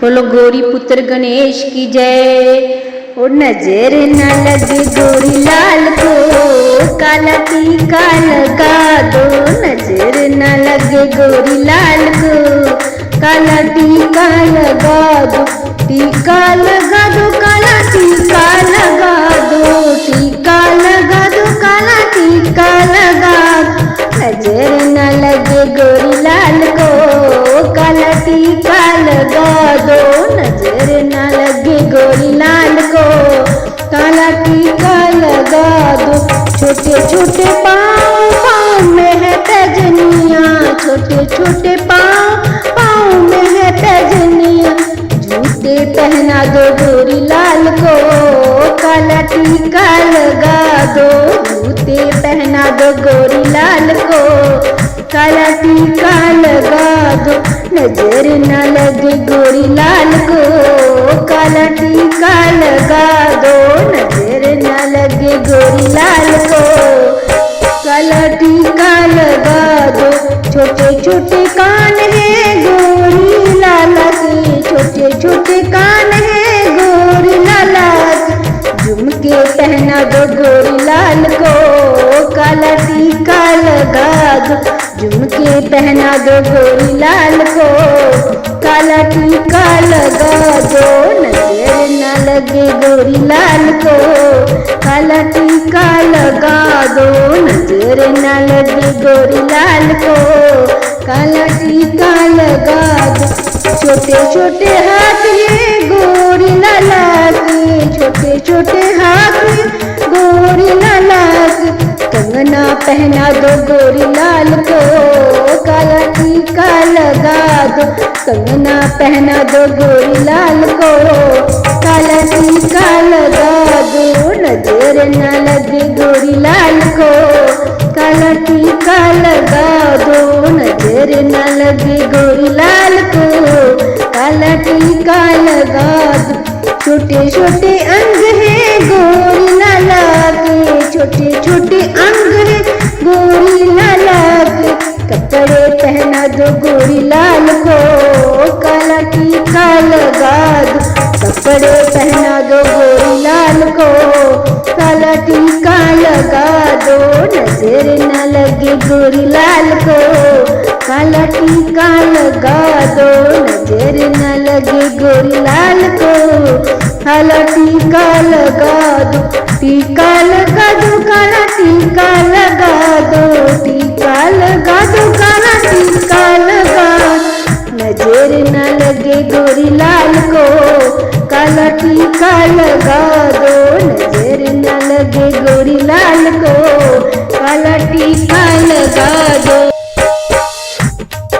बोलो गौरी पुत्र गणेश की जय। ओ नजर न लगे गोरी लाल को, काला टीका लगा दो। नजर न लगे गोरी लाल को, काला टीका लगा दो। टीका लगा दो, काला टीका लगा दो। टीका लगा दो, काला टीका लगा दो। नजर न लगे गोरी लाल को, काला टीका लगा दो। नजर न लगे गोरी लाल को, काला टीका लगा दो। छोटे छोटे पाँव पाँव में है पैजनिया, छोटे छोटे पाँव में है पैजनिया। जूते पहना दो गोरी लाल को, काला टीका लगा दो। जूते पहना दो गोरी लाल को, काला टीका लगा दो। नजर न लगे गोरी लाल को, काला टीका लगा दो। नजर न लगे गोरी लाल को, काला टीका लगा दो। छोटे छोटे कान है गोरी लाला के, छोटे छोटे कान है गोरी लाला के। झुमके पहना दो गोरी लाल को, काला टीका लगा दो। झुमके पहना दो गोरी लाल को, काला टीका लगा दो। नजर न लगे गोरी लाल को, काला टीका लगा दो। नजर न लगे गोरी लाल को, काला टीका लगा दो। छोटे छोटे हाथ ये गोरी लाला के, छोटे छोटे हाथ गोरी लाला के। कंगना पहना दो गोरी लाल को, काला टीका लगा दो। कंगना पहना दो गोरी लाल को, काला टीका लगा दो। नजर न लगे गोरी लाल को, काला टीका लगा दो। नजर न लगे गोरी लाल को, काला टीका लगा दो। छोटे छोटे अंग है गोरी लाला के, छोटे छोटे अंग है गोरी लाला के। कपड़े पहना दो गोरी लाल को, काला टीका लगा दो। कपड़े पहना दो गोरी लाल को, काला टीका लगा दो। नजर न लगे गोरी लाल को, काला टीका लगा दो। नजर न लगे गोरी लाल को, काला टीका लगा दो। टीका लगा दो, काला टीका लगा दो। टीका लगा दो, काला टीका लगा दो। नजर न लगे गोरी लाल को, काला टीका लगा दो। नजर न लगे गोरी लाल को, काला टीका लगा दो।